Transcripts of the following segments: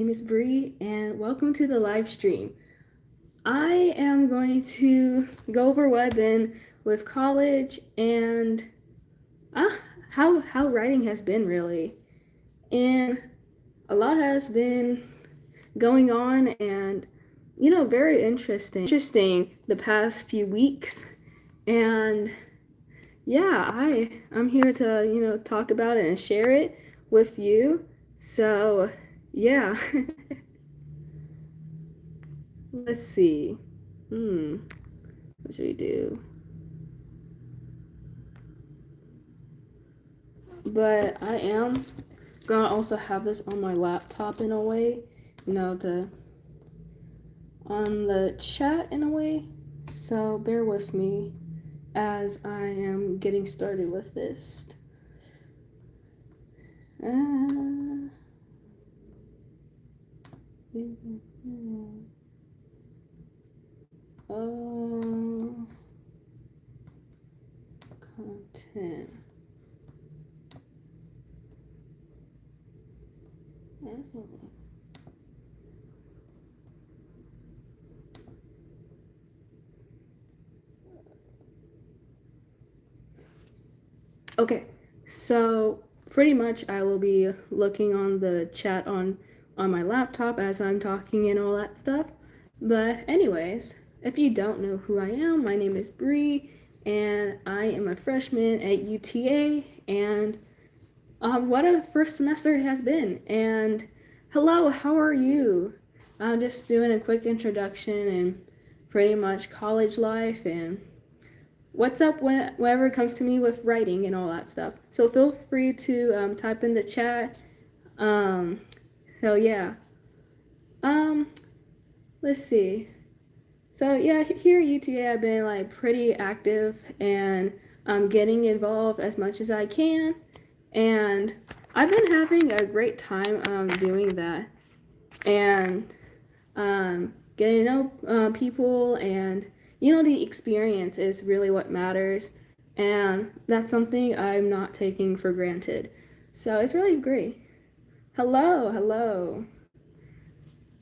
name is Bre, and welcome to the live stream. I am going to go over what I've been with college and uh, how writing has been really. And a lot has been going on, and very interesting the past few weeks. And yeah, I'm here to talk about it and share it with you. So yeah. Let's see. What should we do? But I am gonna also have this on my laptop in a way, to on the chat in a way. So bear with me as I am getting started with this. Content. Okay, so pretty much I will be looking on the chat on my laptop as I'm talking and all that stuff. But anyways, if you don't know who I am, my name is Bre, and I am a freshman at UTA. And what a first semester it has been. And hello, how are you? I'm just doing a quick introduction and pretty much college life and what's up whenever it comes to me with writing and all that stuff. So feel free to type in the chat. So yeah. Um, let's see. So yeah, here at UTA, I've been like pretty active and getting involved as much as I can, and I've been having a great time doing that and getting to know people, and the experience is really what matters, and that's something I'm not taking for granted. So it's really great. Hello.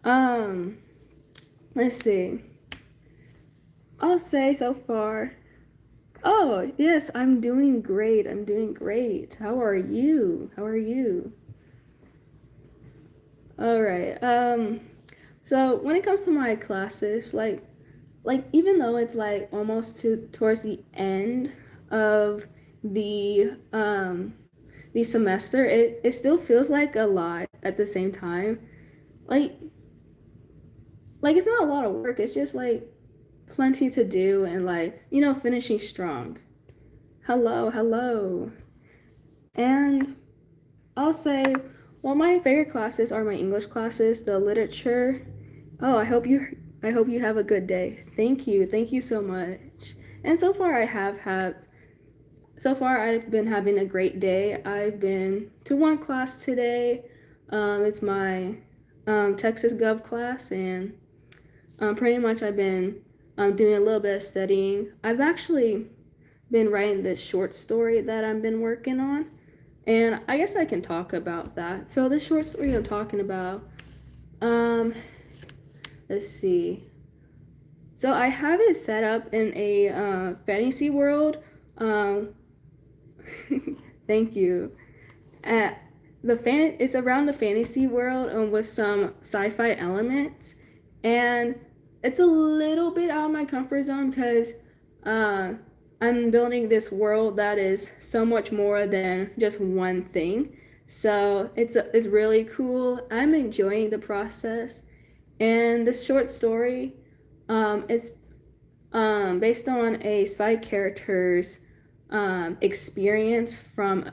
Um, let's see. I'll say so far. Oh, yes, I'm doing great. I'm doing great. How are you? How are you? All right. So when it comes to my classes, like even though it's like almost towards the end of the semester, it still feels like a lot at the same time. Like it's not a lot of work. It's just like plenty to do and like, finishing strong. Hello. And I'll say, well, my favorite classes are my English classes, the literature. Oh, I hope you have a good day. Thank you so much. And so far I've been having a great day. I've been to one class today. It's my Texas Gov class, and pretty much I've been doing a little bit of studying. I've actually been writing this short story that I've been working on, and I guess I can talk about that. So the short story I'm talking about, um, let's see. So I have it set up in a fantasy world. Um, thank you. Uh, it's around the fantasy world with some sci-fi elements, and it's a little bit out of my comfort zone because uh, I'm building this world that is so much more than just one thing. So it's really cool. I'm enjoying the process, and this short story is based on a side character's experience from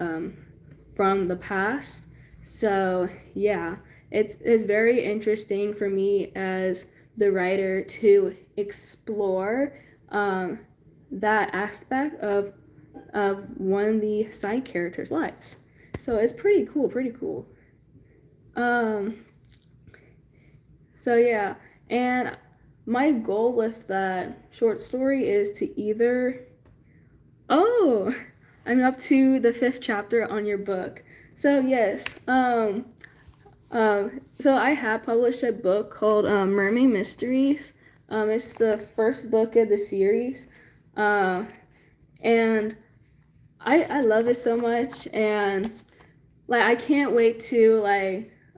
the past. So yeah, it's very interesting for me as the writer to explore that aspect of one of the side characters' lives. So it's pretty cool. Um, so yeah, and my goal with that short story is to either, oh, I'm up to the 5th chapter on your book. So yes, So I have published a book called Mermaid Mysteries. It's the first book of the series, uh, and I love it so much, and like I can't wait to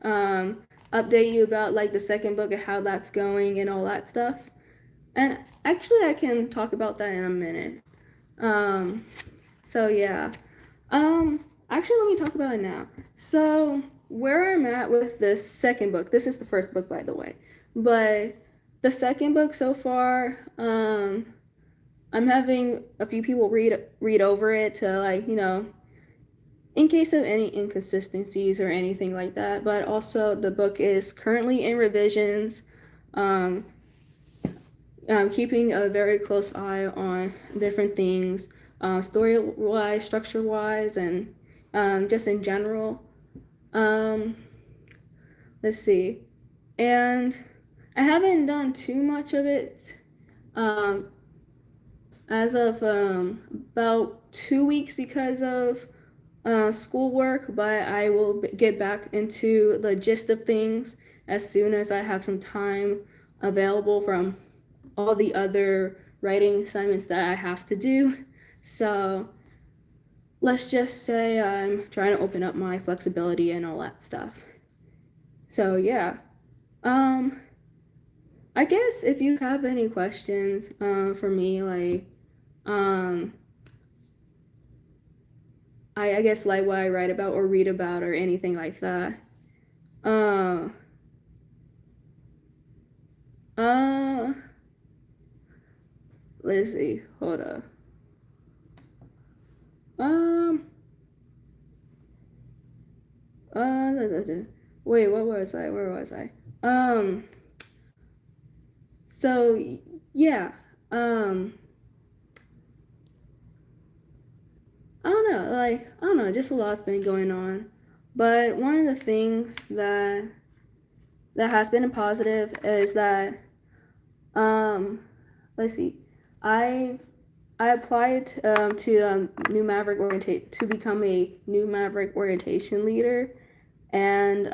update you about like the second book and how that's going and all that stuff. And actually, I can talk about that in a minute. Um, so yeah. Actually, let me talk about it now. So where I'm at with the second book. This is the first book, by the way, but the second book so far, I'm having a few people read over it to in case of any inconsistencies or anything like that. But also, the book is currently in revisions. Um, I'm keeping a very close eye on different things, story wise, structure wise, and just in general. Um, let's see. And I haven't done too much of it um, as of about 2 weeks because of schoolwork, but I will get back into the gist of things as soon as I have some time available from all the other writing assignments that I have to do. So let's just say I'm trying to open up my flexibility and all that stuff. So yeah. Um I guess if you have any questions for me, um I guess like what I write about or read about or anything like that. Uh uh let's see, hold up. Um wait, what was I? Where was I? So yeah. Um I don't know, just a lot's been going on. But one of the things that has been a positive is that let's see, I I applied to New Maverick orientate to become a New Maverick orientation leader, and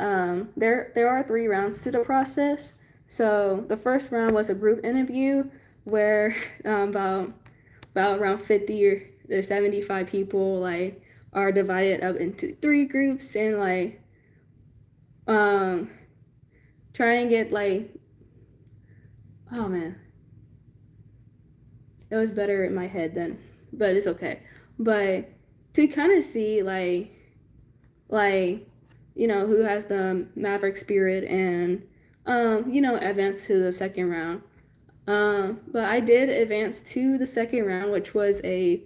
there are 3 rounds to the process. So the first round was a group interview where about around 50 or 75 people are divided up into 3 groups and um trying to get oh man, it was better in my head then, but it's okay. But to kind of see like who has the maverick spirit and advance to the second round. But I did advance to the second round, which was a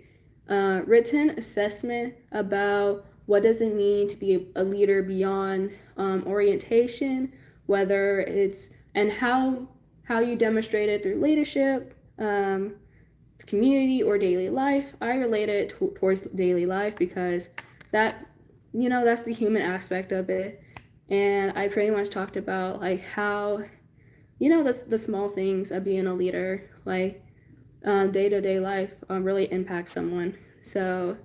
written assessment about what does it mean to be a leader beyond orientation, whether it's and how you demonstrate it through leadership, community, or daily life. I relate it towards daily life because that that's the human aspect of it, and I pretty much talked about how the small things of being a leader, day-to-day life, really impact someone. So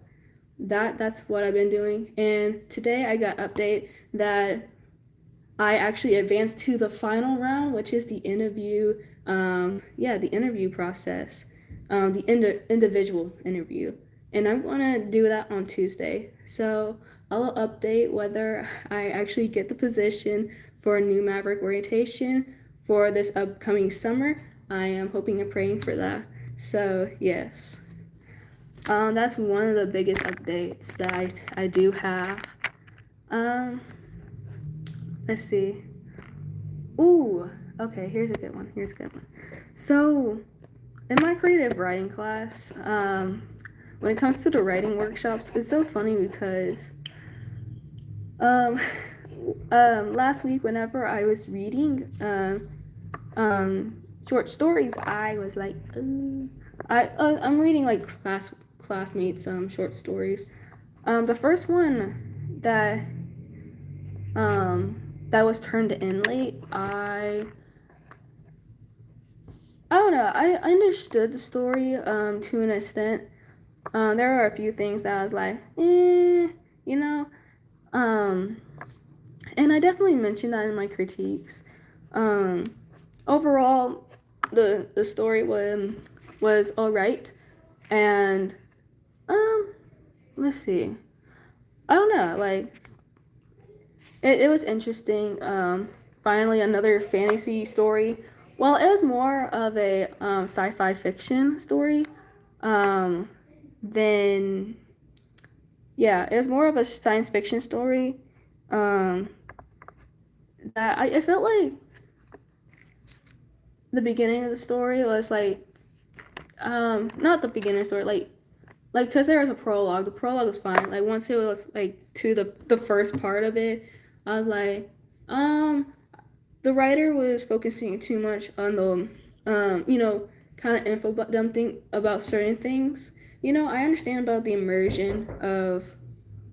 that's what I've been doing. And today I got update that I actually advanced to the final round, which is the interview. The interview process, the individual interview, and I'm gonna do that on Tuesday. So I'll update whether I actually get the position for a New Maverick orientation for this upcoming summer. I am hoping and praying for that. So yes, that's one of the biggest updates that I do have. Um, let's see. Ooh, okay. Here's a good one. So in my creative writing class, when it comes to the writing workshops, it's so funny because um, last week whenever I was reading short stories, I was like, I'm reading like classmates short stories. The first one that was turned in late, I don't know. I understood the story to an extent. There were a few things that I was like, you know. Um, And I definitely mentioned that in my critiques. Um, Overall, the story was all right, and um, let's see. I don't know, like it was interesting. Finally, another fantasy story. Well, it was more of a sci-fi fiction story. Um, than yeah, it was more of a science fiction story. Um, that I it felt like the beginning of the story was like not the beginning of the story, like because there was a prologue. The prologue was fine. Like once it was like to the first part of it, I was like, um, the writer was focusing too much on the kind of info dumping about certain things. I understand about the immersion of.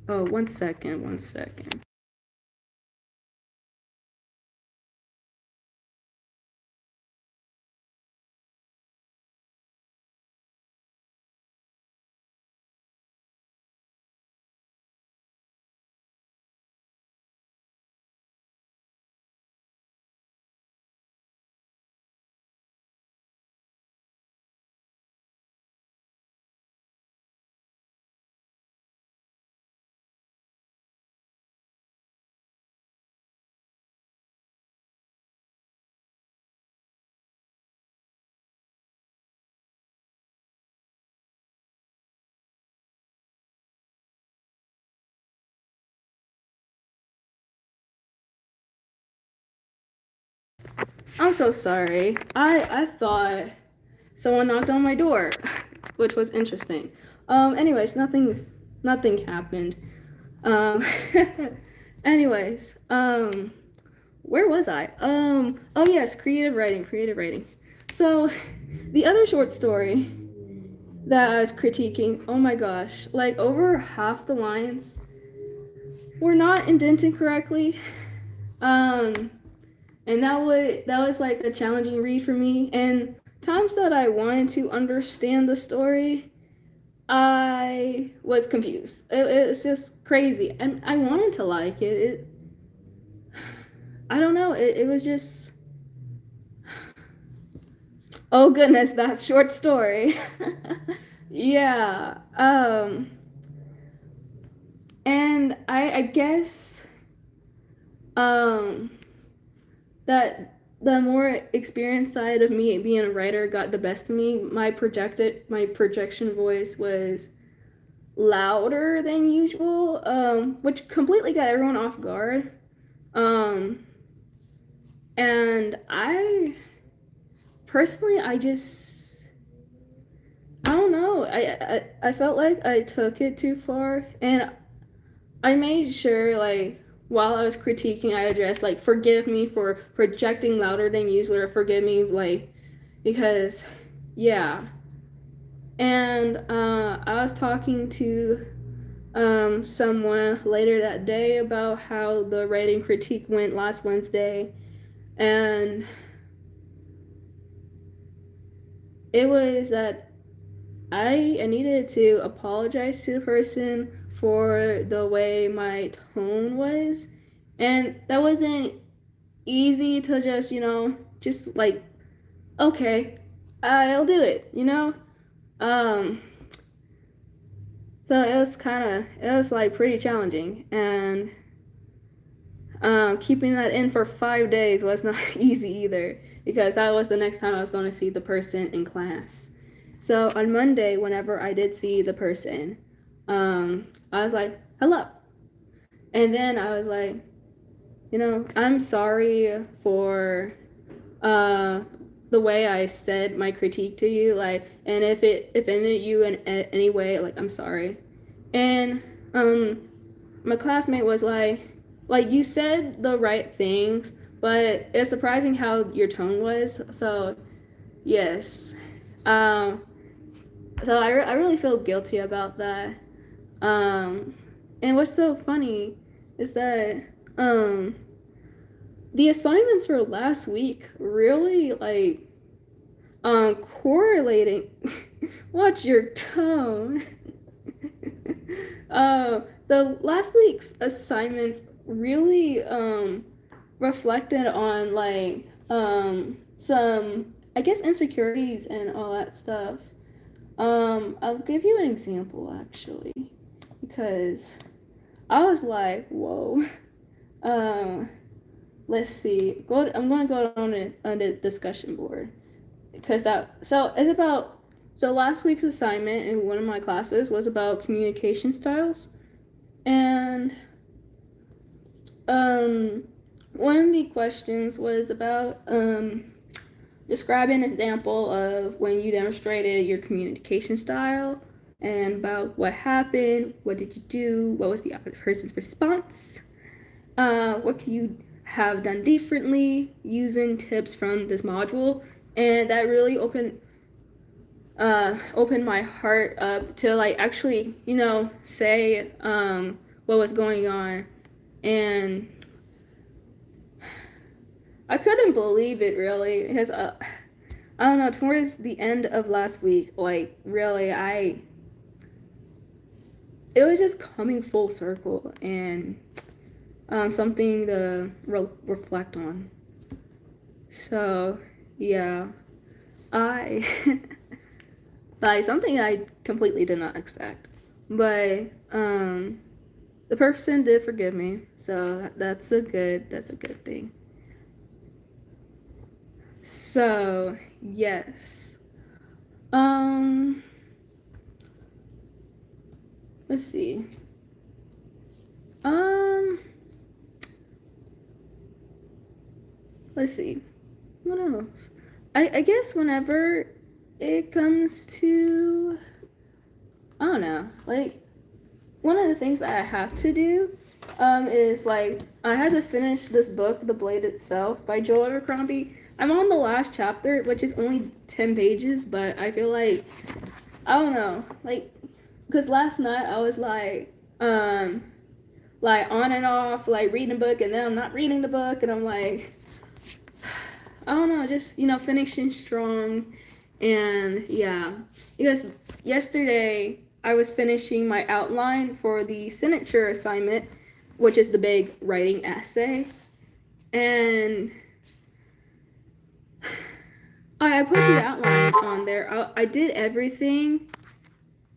Oh, one second, one second. I'm so sorry. I thought someone knocked on my door, which was interesting. Anyways, nothing happened. Um, anyways, where was I? Oh yes, creative writing. So, the other short story that I was critiquing, oh my gosh, like over half the lines were not indented correctly. Um, and that was like a challenging read for me. And times that I wanted to understand the story, I was confused. It's just crazy, and I wanted to like it. I don't know. It was just, oh goodness, that short story. Yeah. And I guess um that the more experienced side of me being a writer got the best of me. My projection voice was louder than usual, which completely got everyone off guard. Um, and I personally, I don't know. I felt like I took it too far, and I made sure like while I was critiquing, I addressed like forgive me for projecting louder than usual, or forgive me like because yeah. And I was talking to someone later that day about how the writing critique went last Wednesday, and it was that I needed to apologize to the person for the way my tone was, and that wasn't easy to just like okay, I'll do it. Um, so it was like pretty challenging, and keeping that in for 5 days was not easy either because that was the next time I was going to see the person in class. So on Monday, whenever I did see the person, I was like, hello. And then I was like, I'm sorry for uh, the way I said my critique to you, like, and if it offended you in any way, like, I'm sorry. And my classmate was like you said the right things, but it's surprising how your tone was. So yes, um, so I really feel guilty about that. Um, and what's so funny is that um, the assignments for last week really like correlating. Watch your tone. The last week's assignments really reflected on some, I guess, insecurities and all that stuff. I'll give you an example actually, because I was like, whoa. Um, let's see. I'm going to go on the discussion board because it's about. So last week's assignment in one of my classes was about communication styles, and um, one of the questions was about describe an example of when you demonstrated your communication style and about what happened, what did you do, what was the other person's response, what can you have done differently using tips from this module. And that really opened my heart up to like actually, say what was going on. And I couldn't believe it really because I don't know, towards the end of last week, like really it was just coming full circle and something to reflect on. So yeah, I like something I completely did not expect, but the person did forgive me, so that's a good thing. So yes, um, let's see, um, let's see, what else? I guess whenever it comes to, I don't know, like one of the things that I have to do is like I had to finish this book, The Blade Itself by Joel Abercrombie. I'm on the last chapter, which is only 10 pages, but I feel I don't know, like, because last night I was like on and off, like reading a book, and then I'm not reading the book, and I'm like, I don't know, just finishing strong, and yeah, because yesterday I was finishing my outline for the signature assignment, which is the big writing essay, and I put the outline on there. I did everything,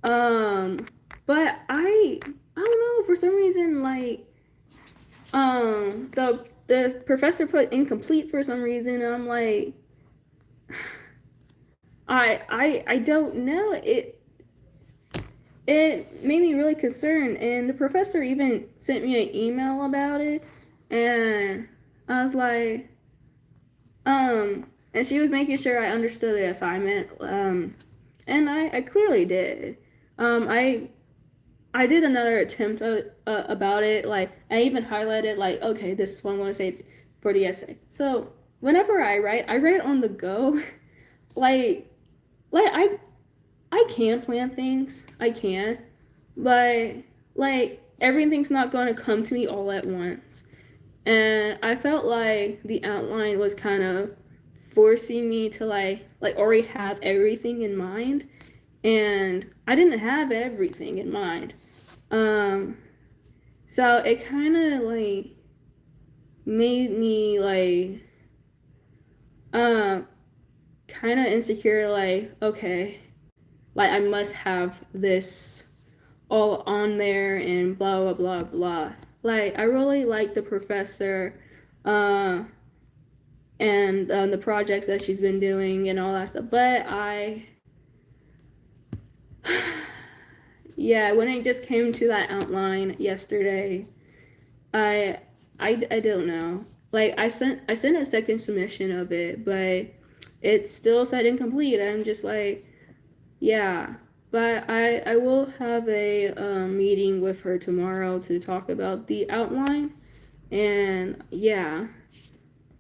but I don't know, for some reason, like the professor put incomplete for some reason, and I'm like, I don't know. It made me really concerned, and the professor even sent me an email about it, and I was like, and she was making sure I understood the assignment, and I clearly did. I did another attempt about it. Like I even highlighted like, okay, this is what I'm going to say for the essay. So whenever I write on the go. like like I can plan things. I can, but like everything's not going to come to me all at once. And I felt like the outline was kind of forcing me to like already have everything in mind, and I didn't have everything in mind. Um, so it kind of like made me uh, kind of insecure. Like, okay, like I must have this all on there and blah blah blah blah. Like I really like the professor, uh, and the projects that she's been doing and all that stuff. But yeah, when it just came to that outline yesterday, I I don't know. Like I sent a second submission of it, but it's still said incomplete. I'm just like, yeah. But I will have a meeting with her tomorrow to talk about the outline, and yeah,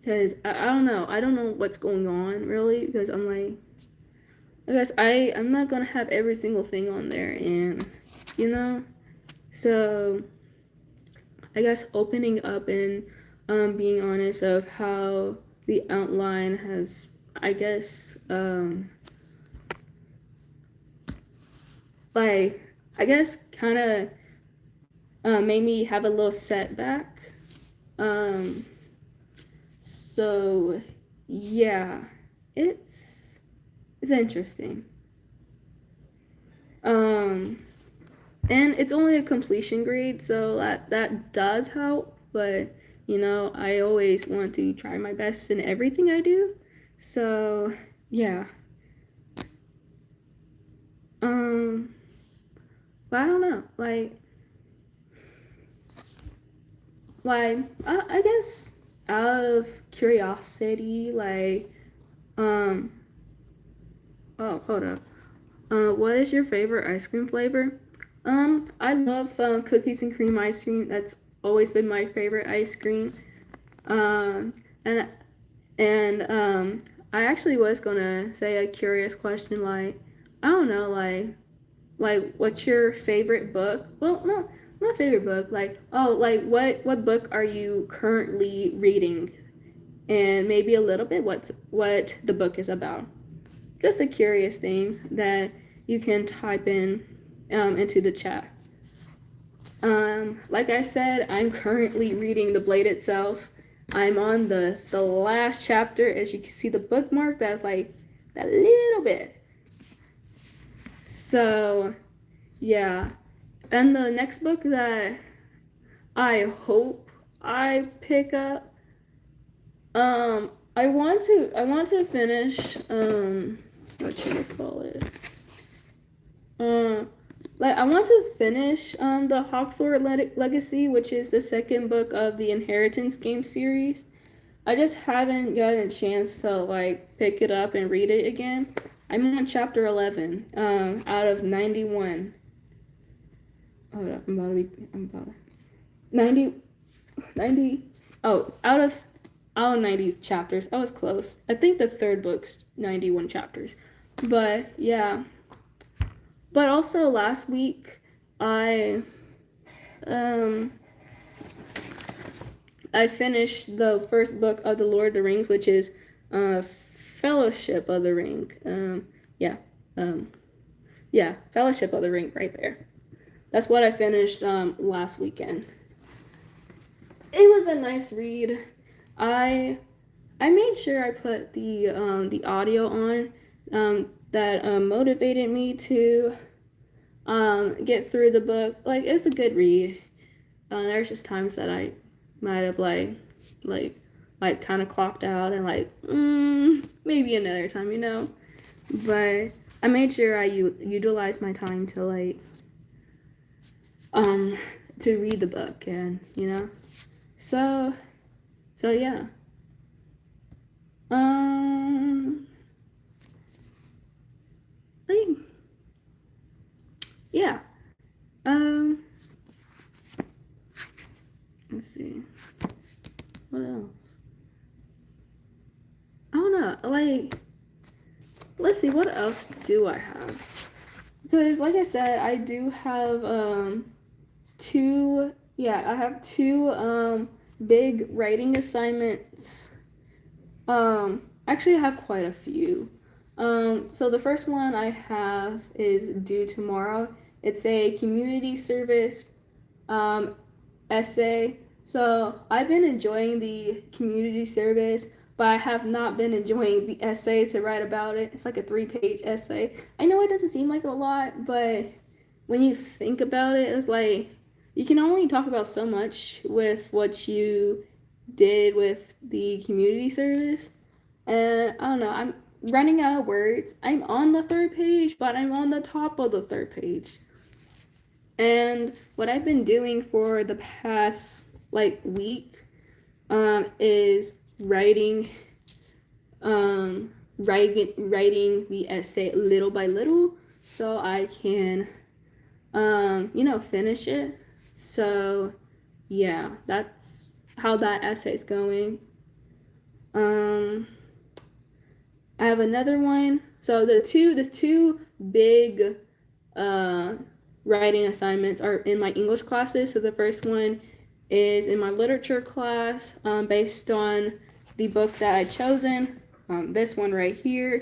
because I don't know. I don't know what's going on really, because I'm like, I guess I'm not gonna have every single thing on there, and you know, so I guess opening up and being honest of how the outline has, I guess, like I guess kind of made me have a little setback. Um, so yeah, it's interesting. Um, and it's only a completion grade, so that does help. But I always want to try my best in everything I do. So yeah. Um, but I don't know, I guess out of curiosity, um, oh, hold up. What is your favorite ice cream flavor? I love cookies and cream ice cream. That's always been my favorite ice cream. Um, and I actually was gonna say a curious question, I don't know, what's your favorite book? Well, no, not favorite book. What book are you currently reading? And maybe a little bit what the book is about. Just a curious thing that you can type in into the chat. Like I said, I'm currently reading The Blade itself. I'm on the last chapter. As you can see, the bookmark, that's like that little bit. So yeah, and the next book that I hope I pick up, I want to finish what should I call it? I want to finish the Hawthorne Legacy, which is the second book of the Inheritance game series. I just haven't gotten a chance to pick it up and read it again. I'm on chapter 11 out of 91. Hold up, I'm about to 90 90 oh, out of 90 chapters. I was close. I think the third book's 91 chapters. But yeah. But also last week I um I finished the first book of the Lord of the Rings, which is Fellowship of the Ring. Fellowship of the Ring right there. That's what I finished last weekend. It was a nice read. I made sure I put the audio on that motivated me to get through the book. It's a good read. There's just times that I might have kind of clocked out and maybe another time, but I made sure I utilized my time to to read the book, and so yeah. Like, yeah. Let's see. What else? I don't know. Let's see. What else do I have? Because, like I said, I do have two. Yeah, I have two big writing assignments. Actually, I have quite a few. So the first one I have is due tomorrow. It's a community service essay. So I've been enjoying the community service, but I have not been enjoying the essay to write about it. It's like a 3-page essay. I know it doesn't seem like a lot, but when you think about it, it's like you can only talk about so much with what you did with the community service. And I don't know, I'm running out of words. I'm on the third page, but I'm on the top of the third page. And what I've been doing for the past week is writing the essay little by little so I can finish it. So yeah, that's how that essay's going. I have another one. So the two big writing assignments are in my English classes. So the first one is in my literature class, based on the book that I chosen, this one right here.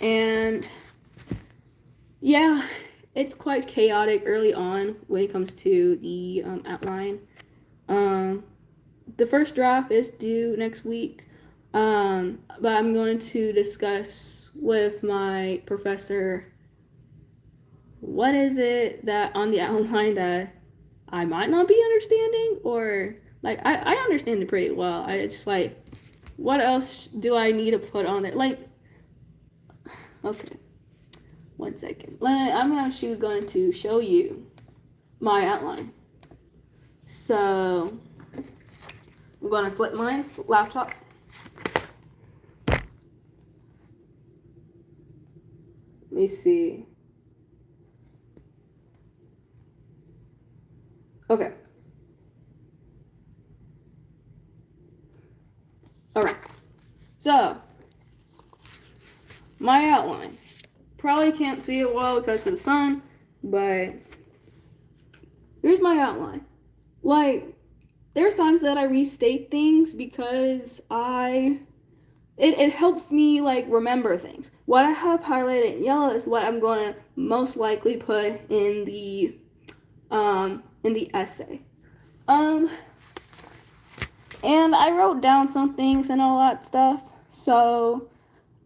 And yeah, it's quite chaotic early on when it comes to the outline. the first draft is due next week. But I'm going to discuss with my professor what is it that on the outline that I might not be understanding, or like I understand it pretty well. I just like, what else do I need to put on it? Like, okay, 1 second. I'm actually going to show you my outline. So I'm going to flip my laptop. Let me see. Okay. All right. So my outline. Probably can't see it well because of the sun, but here's my outline. Like, there's times that I restate things because it helps me like remember things. What I have highlighted in yellow is what I'm going to most likely put in the essay. And I wrote down some things and all that stuff. So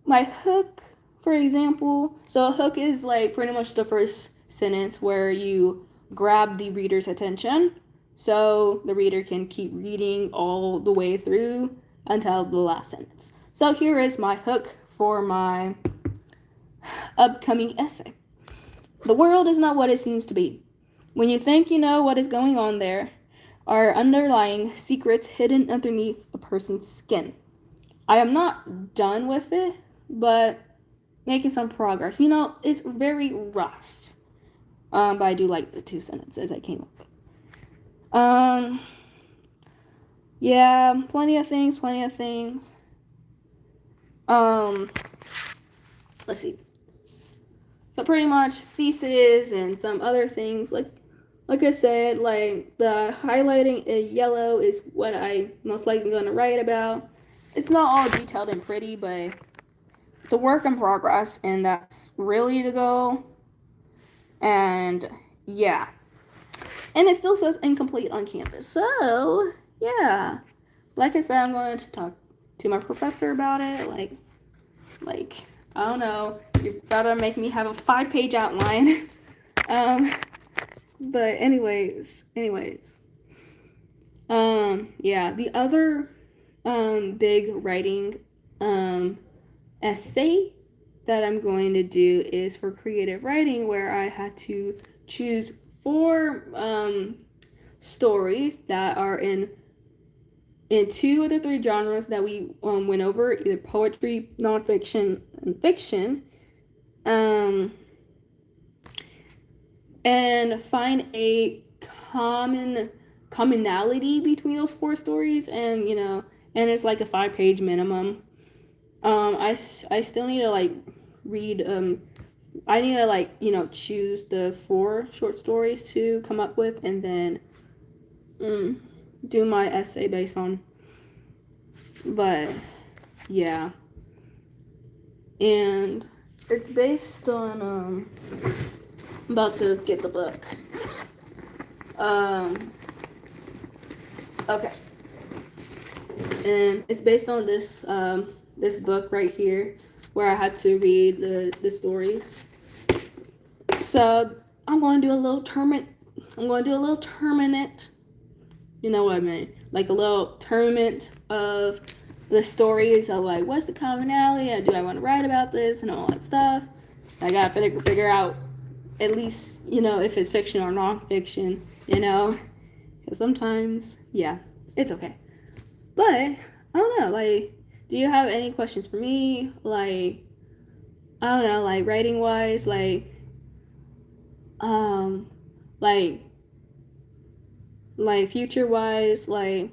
my hook, for example, so a hook is like pretty much the first sentence where you grab the reader's attention so the reader can keep reading all the way through until the last sentence. So here is my hook for my upcoming essay. The world is not what it seems to be. When you think you know what is going on, there are underlying secrets hidden underneath a person's skin. I am not done with it, but making some progress. You know, it's very rough. But I do like the 2 sentences I came up with. Yeah, plenty of things. Let's see. So pretty much thesis and some other things. Like I said, like the highlighting in yellow is what I most likely going to write about. It's not all detailed and pretty, but it's a work in progress, and that's really the goal. And yeah. And it still says incomplete on campus. So, yeah. Like I said, I'm going to talk to my professor about it. Like I don't know. You're about to make me have a 5-page outline. But anyways. Yeah, the other big writing essay that I'm going to do is for creative writing, where I had to choose 4 stories that are in 2 of the 3 genres that we went over, either poetry, nonfiction, and fiction, and find a commonality between those 4 stories, and and it's like a 5-page minimum. I still need to like read. I need to like choose the 4 short stories to come up with, and then do my essay based on. But yeah, and it's based on I'm about to get the book. Okay, and it's based on this this book right here, where I had to read the stories. So I'm going to do a little tournament. You know what I mean? Like a little tournament of the stories of like, what's the commonality? Do I want to write about this and all that stuff? I gotta figure out at least, if it's fiction or nonfiction, because sometimes, yeah, it's okay. But I don't know, like, do you have any questions for me? Like, I don't know, like writing wise, like future wise, like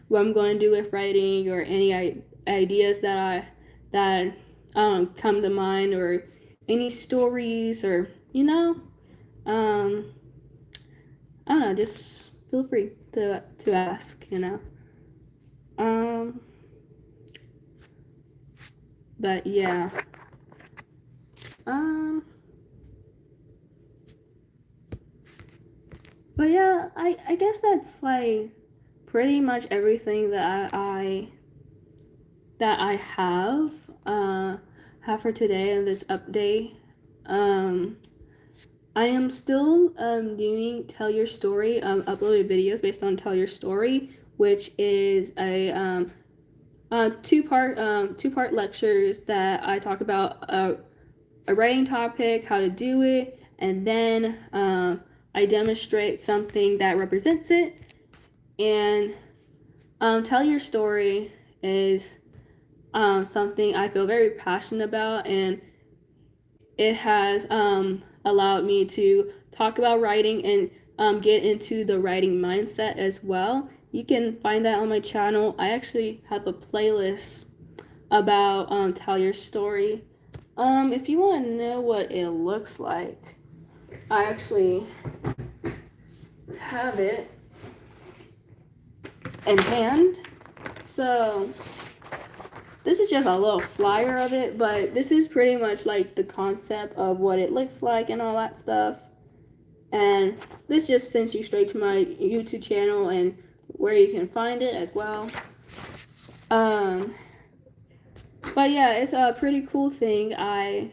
what I'm going to do with writing, or any ideas that come to mind, or any stories, or I don't know, just feel free to ask, but yeah, but yeah, I guess that's like pretty much everything that I have for today in this update. I am still doing Tell Your Story, uploaded videos based on Tell Your Story, which is a two-part lectures that I talk about a writing topic, how to do it, and then I demonstrate something that represents it. And Tell Your Story is something I feel very passionate about, and it has allowed me to talk about writing and get into the writing mindset as well. You can find that on my channel. I actually have a playlist about Tell Your Story. If you want to know what it looks like, I actually have it in hand. So this is just a little flyer of it, but this is pretty much like the concept of what it looks like and all that stuff. And this just sends you straight to my YouTube channel and where you can find it as well. But yeah, it's a pretty cool thing. I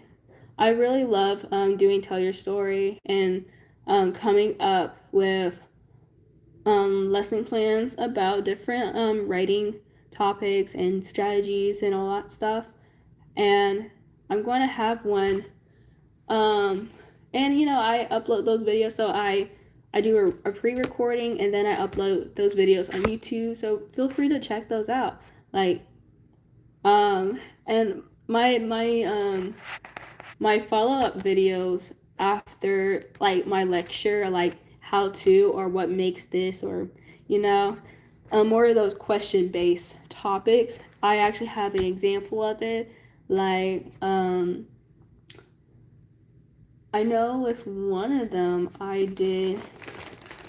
really love doing Tell Your Story and coming up with lesson plans about different writing topics and strategies and all that stuff. And I'm going to have one. And you know, I upload those videos, so I do a pre-recording and then I upload those videos on YouTube. So feel free to check those out. Like, and my follow-up videos after like my lecture, like how to or what makes this, or you know, more of those question-based topics. I actually have an example of it. Like, I know with one of them, I did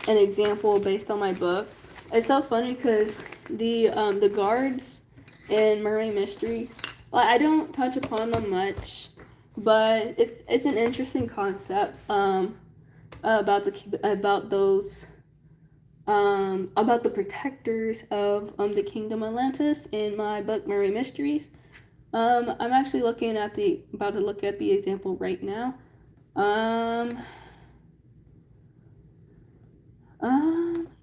an example based on my book. It's so funny because the guards in Murray Mysteries, like, I don't touch upon them much, but it's an interesting concept about the protectors of the Kingdom Atlantis in my book Murray Mysteries. I'm actually about to look at the example right now.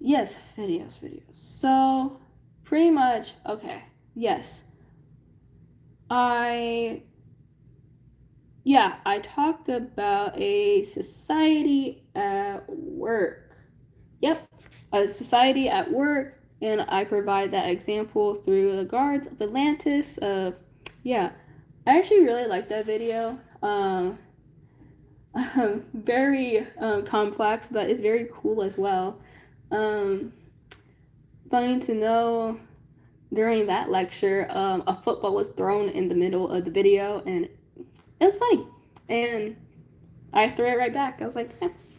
Yes, videos. So pretty much, okay, yes. I talked about a society at work. Yep, a society at work, and I provide that example through the guards of Atlantis. Yeah, I actually really like that video. Very complex, but it's very cool as well. Funny to know, during that lecture, a football was thrown in the middle of the video, and it was funny. And I threw it right back. I was like,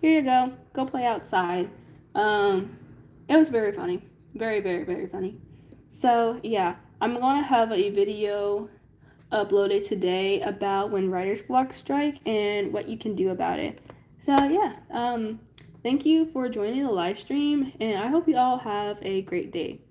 here you go play outside. It was very funny. Very, very, very funny. So yeah, I'm gonna have a video uploaded today about when writer's block strike and what you can do about it. So yeah, thank you for joining the live stream, and I hope you all have a great day.